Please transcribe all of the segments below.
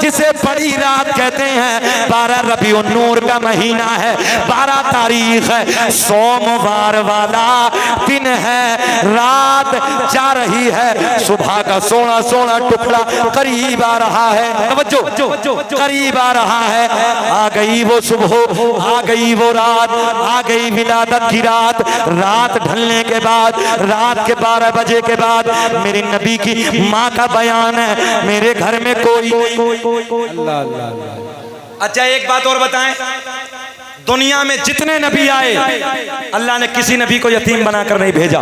जिसे बड़ी रात कहते हैं, 12 रबीउन नूर का महीना है, 12 तारीख है, सोमवार वाला दिन है, रात जा रही है, सुबह का सोना सोना टुकड़ा करीब आ रहा है, तवज्जो करीब आ रहा है। आ गई वो सुबह, आ गई वो रात, आ गई विलादत की रात। रात ढलने के बाद, रात के 12 बजे के बाद मेरे नबी की माँ का बयान है, मेरे घर में कोई अल्लाह अल्लाह। अच्छा एक बात और बताएं, दुनिया में जितने नबी आए अल्लाह ने किसी नबी को यतीम बनाकर नहीं भेजा।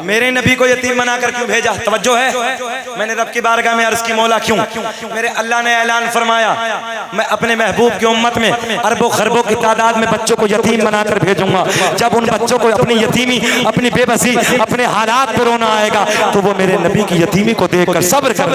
मेरे नबी को यतीम बनाकर क्यों भेजा? तवज्जो है, मैंने रब की बारगाह में अर्ज की, मौला क्यों? मेरे अल्लाह ने ऐलान फरमाया, मैं अपने महबूब की उम्मत में अरबों खरबों की तादाद में बच्चों को यतीम बनाकर भेजूंगा। जब उन बच्चों को अपनी यतीमी, अपनी बेबसी, अपने हालात पर रोना आएगा तो वो मेरे नबी की यतीमी को देखकर सब्र कर।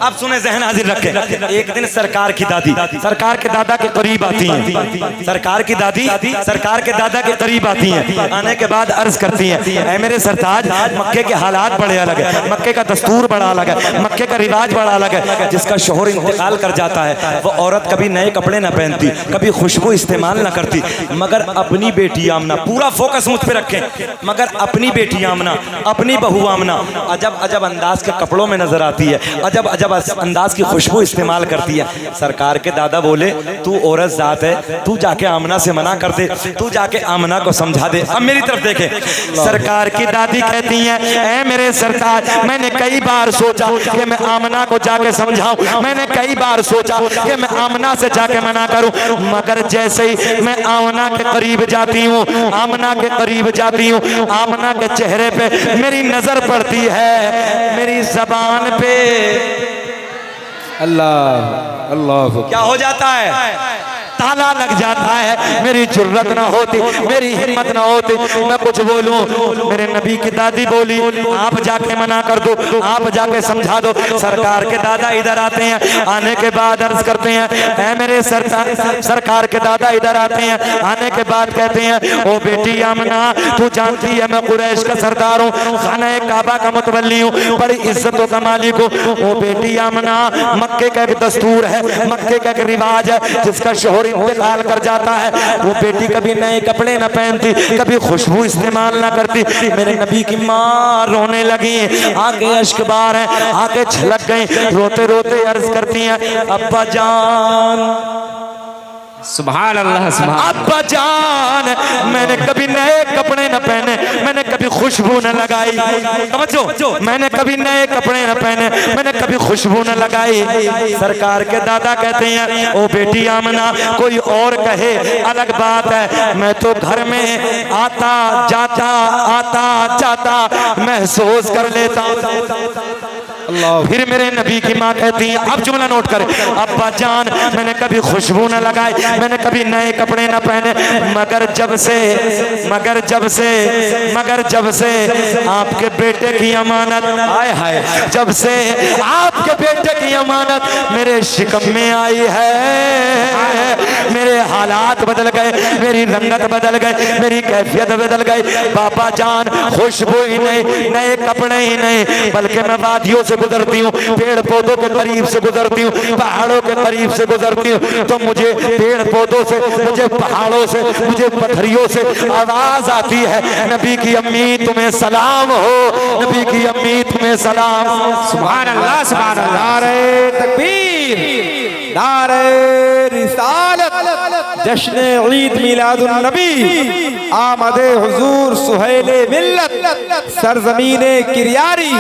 अब सुने, जहन हाजिर रखें। एक दिन सरकार की दादी सरकार के दादा के करीब आती हैं, सरकार की दादी सरकार के दादा के करीब आती हैं। आने के बाद अर्ज करती हैं, ऐ मेरे सरताज, मक्के के हालात बड़े अलग है, मक्के का दस्तूर बड़ा अलग है, मक्के का रिवाज बड़ा अलग है। जिसका शोहर इंतकाल कर जाता है वो औरत कभी नए कपड़े ना पहनती, कभी खुशबू इस्तेमाल ना करती, मगर अपनी बेटी आमना, पूरा फोकस मुझ पे रखें, मगर अपनी बेटी आमना, अपनी बहू आमना अजब अजब अंदाज के कपड़ों में नजर आती है, अजब अजब अंदाज की खुशबू इस्तेमाल करती है। सरकार के दादा बोले, तू औरत जात है, तू जाके आमना से मना कर दे, तू जाके आमना को समझा दे। अब मेरी तरफ देखे, सरकार की दादी कहती हैं, ऐ मेरे सरकार, मैंने कई बार सोचा कि मैं आमना को जाके समझाऊं, मैंने कई बार सोचा कि मैं आमना से जाके मना करूं, मगर जैसे ही मैं आमना के करीब जाती हूं, आमना के करीब जाती हूं, आमना के चेहरे पे मेरी नजर पड़ती है, मेरी जबान पे अल्लाह अल्लाह क्या हो जाता है? ताला लग जाता है। मेरी जुर्रत ना होती, मेरी हिम्मत ना होती मैं कुछ बोलूं। मेरे नबी की दादी बोली, आप जाके मना कर दो, आप जाके समझा दो। सरकार के दादा इधर आते हैं, आने के बाद अर्ज करते हैं, ऐ मेरे सरकार के दादा इधर आते हैं, आने के बाद कहते हैं, ओ बेटी आमना, तू जानती है मैं कुरैश का सरदार हूँ, खाना काबा का मुतवल्ली हूँ, बड़ी इज्जतों का मालिक हूँ। ओ बेटी आमना, मक्के का एक दस्तूर है, मक्के का एक रिवाज है, जिसका शोहर इंतकाल कर जाता है वो बेटी कभी नए कपड़े ना पहनती, कभी खुशबू इस्तेमाल ना करती। मेरे नबी की माँ रोने लगी, आंखें अश्कबार हैं, आंखें छलक गई, रोते रोते अर्ज करती हैं, अब्बा जान, सुभान अल्लाह, सुभान अब्बा जान, मैंने कभी नए कपड़े न पहने, मैंने कभी खुशबू न लगाई, समझो, मैंने कभी नए कपड़े न पहने, मैंने कभी खुशबू न लगाई। सरकार के दादा कहते हैं, ओ बेटी आमना, कोई और कहे अलग बात है, मैं तो घर में आता जाता महसूस कर लेता। फिर मेरे नबी की माँ कहती है, अब जुमला नोट करें, अब्बा जान, मैंने कभी खुशबू न लगाई, मैंने कभी नए कपड़े न पहने, मगर जब से आपके बेटे की अमानत, आए हाय, जब से आपके बेटे की अमानत मेरे शिकम में आई है, मेरे हालात बदल गए, मेरी रंगत बदल गई, मेरी कैफियत बदल गई। बाबा जान, खुशबू ही नहीं, नए कपड़े ही नहीं, बल्कि मैं वादियों से गुजरती हूँ, पेड़ पौधों के करीब से गुजरती हूँ, पहाड़ों के करीब से गुजरती हूँ, तो मुझे पेड़ पौधों से, मुझे पहाड़ों से, मुझे पत्थरियों से आवाज आती है, नबी की अम्मी तुम्हें सलाम हो, नबी की अम्मी तुम्हें सलाम। सुभान अल्लाह, सुभान अल्लाह। नारे तकबीर, नारे रिसालत, जश्न ईद मिलादुन नबी, आमदे हुजूर सुहेले मिल्लत, सरजमीने किरियारी,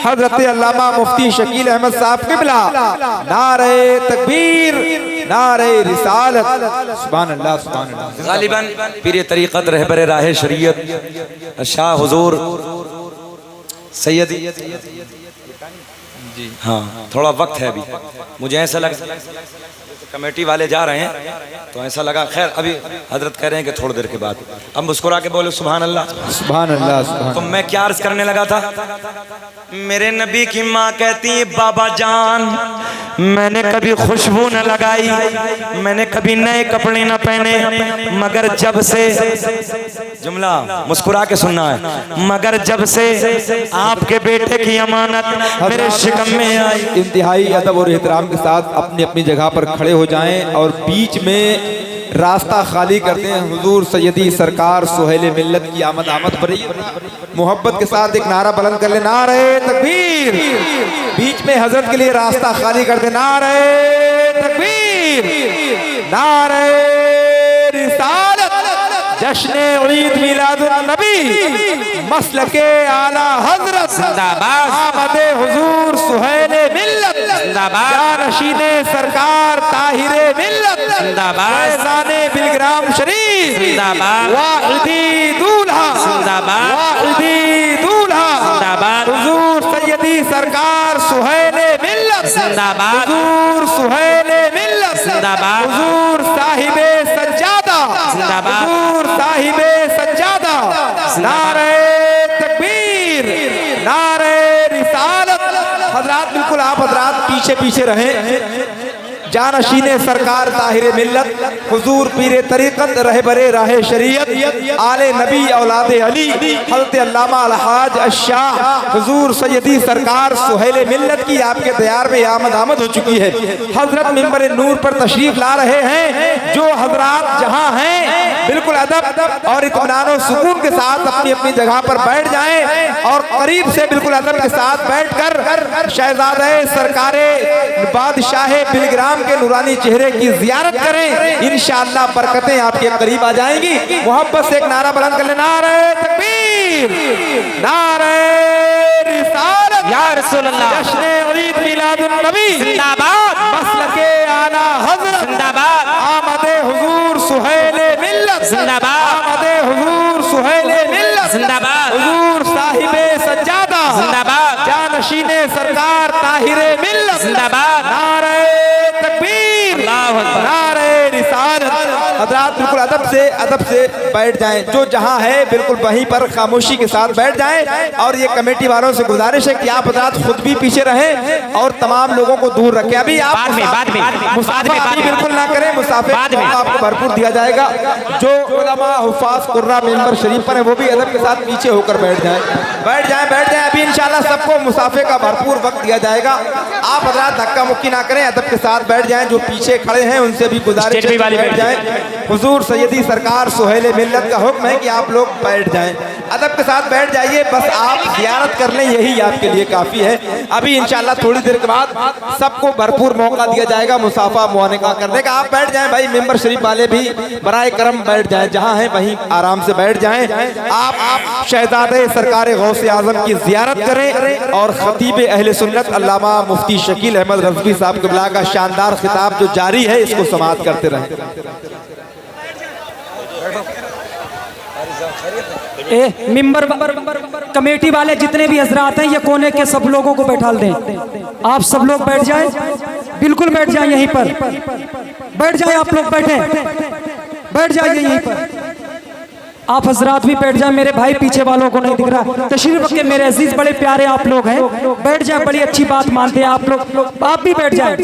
हजरत अल्लामा मुफ्ती शकील अहमद साहब किबला, नारे तकबीर, नारे रिसालत, सुभान अल्लाह, सुभान अल्लाह। गालिबन पीर तरीक़त रहबर राह शरीयत शाह हुजूर सैयदी जी, हाँ थोड़ा वक्त है अभी, मुझे ऐसा लगा कमेटी वाले जा रहे हैं तो ऐसा लगा, खैर अभी हजरत कह रहे हैं कि थोड़ी देर के बाद। अब मुस्कुरा के बोले सुभान अल्लाह, सुभान अल्लाह, सुभान। तो मैं क्या अर्ज करने लगा था, मेरे नबी की माँ कहती, बाबा जान, मैंने कभी खुशबू न लगाई, मैंने कभी नए कपड़े न पहने, मगर जब से, जुमला मुस्कुरा के सुनना है, मगर जब से आपके बेटे की अमानत मेरे शिकम में आई। इंतहाई अदब और एहतराम के साथ अपनी अपनी जगह पर खड़े हो जाएं और बीच में रास्ता खाली करते हैं। हुजूर सैयदी सरकार सुहेल मिल्लत की आमद पर मोहब्बत के साथ एक नारा बुलंद कर ले, नारे तकबीर। बीच में हजरत के लिए रास्ता खाली करते, नारे तकबीर, नारे रिसालत, जश्न ईद मिलादुन नबी, मसलके आला हजरत जिंदाबाद, आमदे हुजूर सुहेल मिल्लत जिंदाबाद, जानशीने सरकार ताहिरे मिल्लत जिंदाबाद, फैज़ाने बिलग्राम शरीफ जिंदाबाद, वाहिदी दूल्हा जिंदाबाद, वाहिदी दूल्हा जिंदाबाद, हुजूर सैयदी सरकार सुहेल मिल्लत जिंदाबाद, हुजूर सुहेल मिल्लत जिंदाबाद, हुजूर साहिबे सज्जादा जिंदाबाद, हुजूर साहिबे सज्जादा, नारे तकबीर, नारे रिसालत। हजरात बिल्कुल आप हजरात पीछे पीछे रहें। जानशीने सरकार ताहिरे मिल्लत, हुजूर पीरे तरीक़त रहबरे राहे शरीयत, आले नबी औलादे अली, हज़रत अल्लामा अलहाज अशाह हुजूर सैयदी सरकार सुहेल मिल्लत की आपके दयार में आमद हो चुकी है। हजरत मिंबर नूर पर तशरीफ ला रहे हैं। जो हजरात जहां हैं बिल्कुल अदब और इत्मीनान सुकून के साथ अपनी अपनी जगह पर बैठ जाएं और करीब से बिल्कुल अदब के साथ बैठकर शहजादे सरकारे बादशाह बिलग्राम के नूरानी चेहरे की जियारत करें। इंशाअल्लाह बरकतें आपके करीब आ जाएंगी। मोहब्बत से एक नारा बुलंद कर ले, नारे तकबीर, नारे रिसालत, या रसूल अल्लाह, जश्न ईद मिलादुन नबी, जिंदाबाद, मसलके आला हजरत, जिंदाबाद, आमदे हुजूर सुहेल मिल्लत, जिंदाबाद, आमदे हुजूर सुहेल मिल्लत, जिंदाबाद, हुजूर साहिबे सज्जादा, जिंदाबाद, जानशीने सरकार ताहिरे मिल्लत, जिंदाबाद, नारे तकबीर, अल्लाहु अकबर, नारे रिसालत। हजरात बिल्कुल अदब से बैठ जाएं। जो जहां है बिल्कुल वहीं पर खामोशी के साथ बैठ जाएं। और ये कमेटी वालों से गुजारिश है कि आप हजरात खुद भी पीछे रहें और तमाम लोगों को दूर रखें। अभी आप मुसाफा अभी बिल्कुल ना करें, मुसाफे आपको भरपूर दिया जाएगा। जो उलमा हुफ़ाज़ कुर्रा मेंबर शरीफ पर है वो भी अदब के साथ पीछे होकर बैठ जाएं। अभी इंशाल्लाह सबको मुसाफे का भरपूर वक्त दिया जाएगा। आप हजरात धक्का मुक्की ना करें, अदब के साथ बैठ जाएं। जो पीछे खड़े हैं उनसे भी गुजारिश है कि बैठ जाएं। हुजूर सैयदी सरकार सुहेल मिल्लत का हुक्म है कि आप लोग बैठ जाएं, अदब के साथ बैठ जाइए। बस आप ज़ियारत कर लें, यही आपके लिए काफ़ी है। अभी इंशाल्लाह थोड़ी देर के बाद सबको भरपूर मौका दिया जाएगा मुसाफा मुआनका करने का। आप बैठ जाएं भाई, मेंबर शरीफ वाले भी बराए करम बैठ जाएं, जहां हैं वहीं आराम से बैठ जाएं। आप शहजादे सरकार गौसे आजम की ज़ियारत करें और खतीब अहले सुन्नत अल्लामा मुफ्ती शकील अहमद रज़वी साहब क़िबला का शानदार खिताब जो जारी है इसको समाअत करते रहें। मिंबर कमेटी वाले जितने भी हजरात हैं ये कोने के सब लोगों को बैठा दें। आप सब लोग बैठ जाएं, बिल्कुल बैठ जाएं, यहीं पर बैठ जाएं। आप लोग बैठ जाइए यहीं पर। आप हजरात भी बैठ जाएं। मेरे भाई पीछे वालों को नहीं दिख रहा, तशरीफ रख के मेरे अजीज बड़े प्यारे आप लोग हैं, बैठ जाएं। बड़ी अच्छी बात मानते हैं आप लोग, आप भी बैठ जाएं।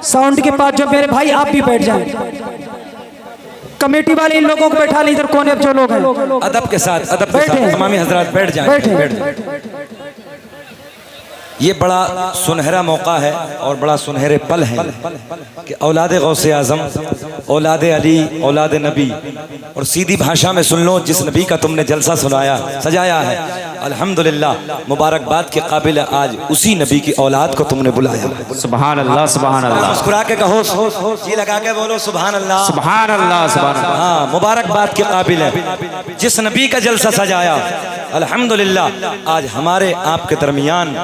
साउंड के पास जो मेरे भाई आप भी बैठ जाएं। कमेटी वाले इन लोगों को बैठा लें, इधर कोने जो लोग हैं अदब के साथ तमामी हजरात बैठ जाएं। ये बड़ा सुनहरा मौका है और बड़ा सुनहरे पल है कि औलादे गौसे आज़म, औलादे अली, औलादे नबी, और सीधी भाषा में सुन लो, जिस नबी का तुमने जलसा सुनाया सजाया है, अल्हम्दुलिल्लाह मुबारकबाद के काबिल है। आज उसी नबी की औलाद को तुमने बुलाया। सुभान अल्लाह, सुभान अल्लाह, मुस्कुरा के कहो, जी लगा के बोलो सुभान अल्लाह, सुभान अल्लाह, सुभान अल्लाह। हाँ, मुबारकबाद के काबिल है जिस नबी का जलसा सजाया। अल्हम्दुलिल्लाह आज हमारे आपके दरमियान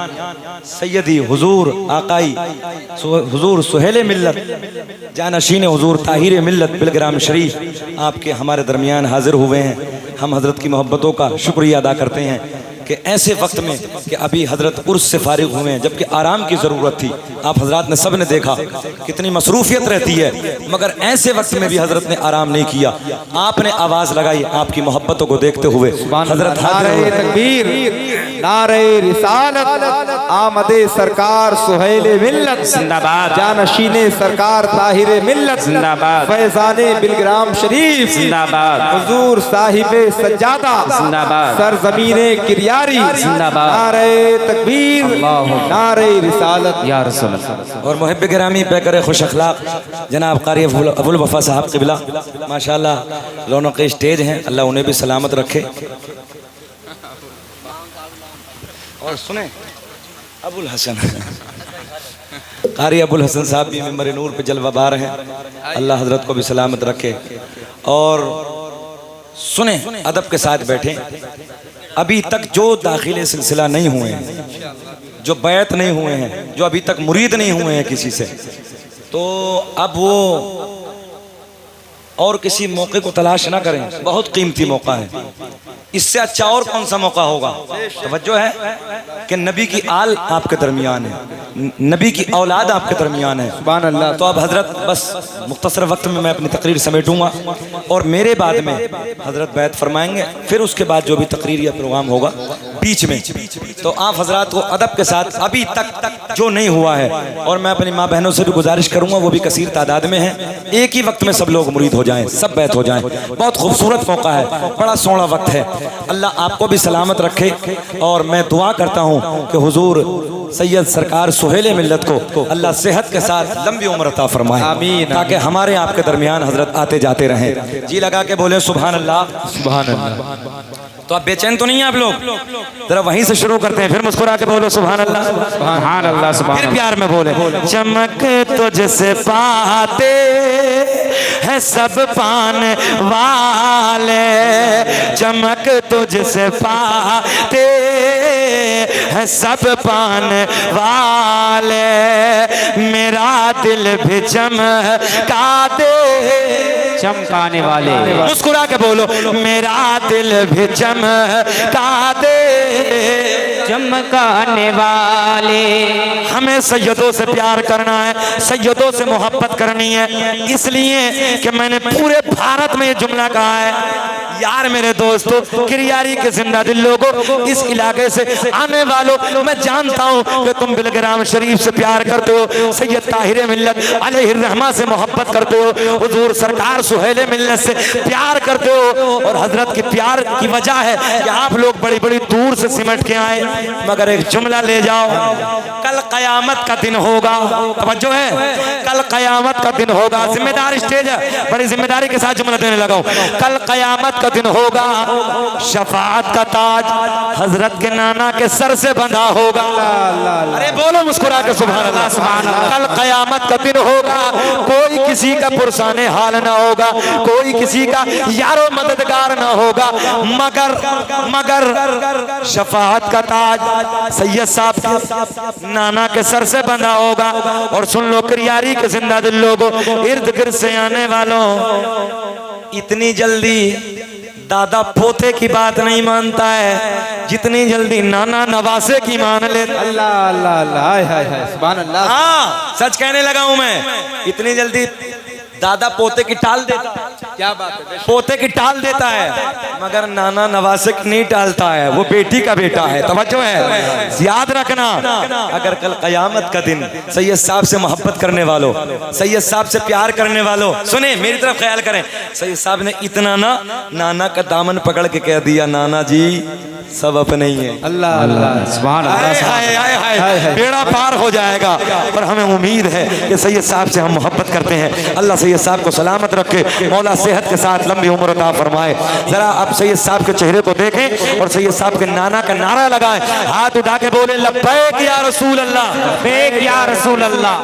सैयदी हुजूर आकाई हुजूर सुहेल मिल्लत जानशीन हुजूर ताहिर मिल्लत बिलग्राम शरीफ आपके हमारे दरमियान हाजिर हुए हैं। हम हजरत की मोहब्बतों का शुक्रिया अदा करते हैं कि ऐसे वक्त में कि अभी हजरत उर्स से फारिग हुए हैं, जबकि आराम की ज़रूरत थी। आप हजरात ने सब ने देखा कितनी मसरूफियत रहती है, मगर ऐसे वक्त में भी हजरत ने आराम नहीं किया। आपने आवाज़ लगाई आपकी मोहब्बतों को देखते हुए। हजरत नारे तकबीर, नारे रिसालत, आमदे सरकार सुहेले मिल्लत जिंदाबाद। जानशीने सरकार ताहिरे मिल्लत जिंदाबाद। फैजाने बिलग्राम शरीफ जिंदाबाद। हुजूर साहिबे सज्जादा जिंदाबाद। सरजमीने किरियारी जिंदाबाद। नारे तकबीर, नारे रिसालत। या रसूल अल्लाह। और मुहिब गिरामी पैकर खुश अखलाक जनाब कारी अबुल वफा साहब क़िबला माशाल्लाह रौनक स्टेज हैं, अल्लाह उन्हें भी सलामत रखे। और सुने अबुल हसन कारी अबुल हसन साहब भी मिंबर नूर पे जलवाबार हैं, अल्लाह हजरत को भी सलामत रखे। और सुने अदब के साथ बैठे। अभी तक जो दाखिले सिलसिला नहीं हुए हैं, जो बैत नहीं हुए हैं, जो अभी तक मुरीद नहीं हुए हैं किसी से, तो अब वो और किसी मौके को तलाश ना करें, बहुत कीमती मौका है। इससे अच्छा और कौन सा मौका होगा? तवज्जो है कि नबी की आल आपके दरमियान है, नबी की औलाद आपके दरमियान है। सुभान अल्लाह। तो अब हजरत बस मुख्तसर वक्त में मैं अपनी तकरीर समेटूंगा और मेरे बाद में हजरत बैत फरमाएंगे, फिर उसके बाद जो भी तकरीर या प्रोग्राम होगा बीच में, तो आप हजरात को अदब के साथ अभी तक जो नहीं हुआ है, और मैं अपनी माँ बहनों से भी गुजारिश करूंगा, वो भी कसीर तादाद में है, एक ही वक्त में सब लोग मुरीद हो जाएं, सब बैत हो जाएं। बहुत खूबसूरत मौका है, बड़ा सोहना वक्त है। अल्लाह आपको भी सलामत रखे। और मैं दुआ करता हूँ कि हुजूर सैयद सरकार सुहेले मिल्लत को अल्लाह सेहत के साथ लंबी उम्र अता फरमाए, आमीन। ताकि हमारे आपके दरमियान हजरत आते जाते रहें। जी लगा के बोले सुभान अल्लाह, सुभान अल्लाह। तो आप बेचैन तो नहीं है आप लोग? जरा वहीं से शुरू करते हैं, फिर मुस्कुरा के बोलो सुभान अल्लाह। सुभान अल्लाह। सुभान फिर अल्लाह। प्यार में बोले चमक तुझसे पाते हैं सब पान वाले, चमक तुझसे पाते हैं सब पान वाले, मेरा दिल भी चमका दे, चमकाने वाले। मुस्कुरा के बोलो मेरा दिल भी चमका दे, चमकाने वाले। हमें सैयदों से प्यार करना है, सैयदों से मोहब्बत करनी है, इसलिए कि मैंने पूरे भारत में ये जुमला कहा है। यार मेरे दोस्तों, किरियारी के जिंदा दिल लोगों, इस इलाके से आने वालों, मैं जानता हूँ कि तुम बिलग्राम शरीफ से प्यार करते हो, सैयद ताहिर मिल्लत अलैहिर्रहमा से मोहब्बत करते हो, हुजूर सरकार सुहेले मिल्लत से प्यार करते हो, और हजरत के प्यार की वजह है कि आप लोग बड़ी बड़ी दूर से सिमट के आए। मगर एक जुमला ले जाओ, कल कयामत का दिन होगा, तवज्जो है, कल कयामत का दिन होगा। जिम्मेदार स्टेज है, बड़ी जिम्मेदारी के साथ जुमला देने लगा हूं। कल कयामत का दिन होगा, शफाअत का ताज हजरत के नाना के सर से बंधा होगा। अरे बोलो मुस्कुरा के सुभान अल्लाह, सुभान अल्लाह। कल कयामत का दिन होगा, कोई किसी का पुरसाने हाल ना होगा, कोई किसी का यारो मददगार ना होगा, मगर शफाअत का ताज सैयद साहब के नाना के सर से बंधा होगा। और सुन लो किरियारी के जिंदा दिल लोगों, इर्द गिर्द से आने वालों, इतनी जल्दी दादा पोते की बात नहीं मानता है जितनी जल्दी नाना नवासे की मान लेता। अल्लाह अल्लाह अल्लाह, हाय हाय हाय, सुभान अल्लाह। हाँ सच कहने लगा हूं मैं, इतनी जल्दी दादा पोते की टाल देता, क्या बात है। पोते की टाल देता है, मगर नाना नवासे की नहीं टालता है, वो बेटी का बेटा है। तवज्जो है, याद रखना, अगर कल कयामत का दिन सैयद साहब से मोहब्बत करने वालों, सैयद साहब से प्यार करने वालों, सुने मेरी तरफ ख्याल करें, सैयद साहब ने इतना ना नाना का दामन पकड़ के कह दिया, नाना जी सब अपने ही है। अल्लाह अल्लाह, सुभान अल्लाह। हाय हाय हाय, बेड़ा पार हो जाएगा। पर हमें उम्मीद है कि सैयद साहब से हम मोहब्बत करते हैं। अल्लाह सैयद साहब को सलामत रखे, मौला सेहत के साथ लंबी उम्र अता फरमाए। जरा अब सैयद साहब के चेहरे को देखें और सैयद साहब के नाना का नारा लगाएं, हाथ उठा के बोले लब्बैक या रसूल अल्लाह, लब्बैक या रसूल अल्लाह।